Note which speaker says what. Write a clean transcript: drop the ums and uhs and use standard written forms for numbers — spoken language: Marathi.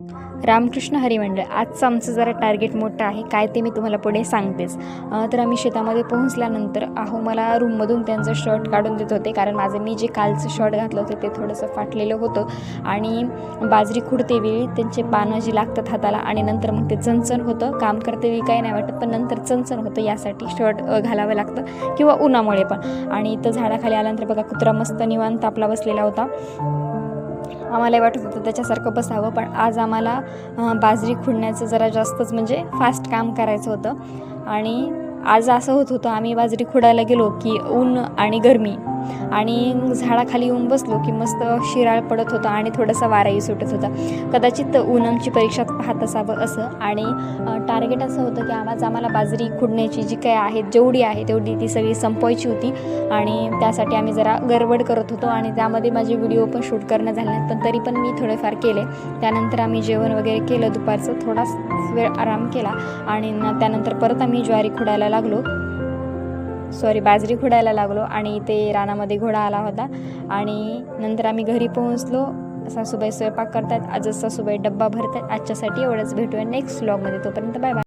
Speaker 1: रामकृष्ण हरी मंडळ. आजचं आमचं जरा टार्गेट मोठं आहे, काय ते मी तुम्हाला पुढे सांगतेच. तर आम्ही शेतामध्ये पोहोचल्यानंतर मला रूममधून त्यांचं शर्ट काढून देत होते, कारण मी जे कालचं शर्ट घातलं होतं ते थोडंसं फाटलेलं होतं आणि बाजरी खुडते वेळी त्यांचे पानं जी लागतात हाताला आणि नंतर मग ते चणचण होतं. काम करते वेळी काही नाही वाटत, पण नंतर चणचण होतं, यासाठी शर्ट घालावं लागतं किंवा उन्हामुळे पण. आणि इथं झाडाखाली आल्यानंतर बघा कुत्रा मस्त निवांत आपला बसलेला होता. आम्हाला वाटत होतं त्याच्यासारखं बसावं, पण आज आम्हाला बाजरी खुडण्याचं जरा जास्तच म्हणजे फास्ट काम करायचं होतं. आणि आज असं होत होतं, आम्ही बाजरी खुडायला गेलो की ऊन आणि गरमी, आणि झाडाखाली येऊन बसलो की मस्त शिराळ पडत होता आणि थोडासा वाराही सुटत होता. कदाचित ऊनांची परीक्षा पाहत असावं असं. आणि टार्गेट असं होतं की आम्हाला बाजरी खुडण्याची जी काय आहे, जेवढी आहे तेवढी ती सगळी संपवायची होती. आणि त्यासाठी आम्ही जरा गडबड करत होतो आणि त्यामध्ये माझे व्हिडिओ पण शूट करणं झाले नाहीत, पण तरी पण मी थोडेफार केले. त्यानंतर आम्ही जेवण वगैरे केलं, दुपारचं थोडा वेळ आराम केला आणि त्यानंतर परत आम्ही बाजरी खुडायला लागलो. आणि ते रानामध्ये घोडा आला होता आणि नंतर आम्ही घरी पोहोचलो. सासूबाई स्वयंपाक करतात, आजच सासूबाई डब्बा भरतात. आजच्यासाठी एवढंच. भेटूया नेक्स्ट व्लॉगमध्ये. तोपर्यंत बाय बाय.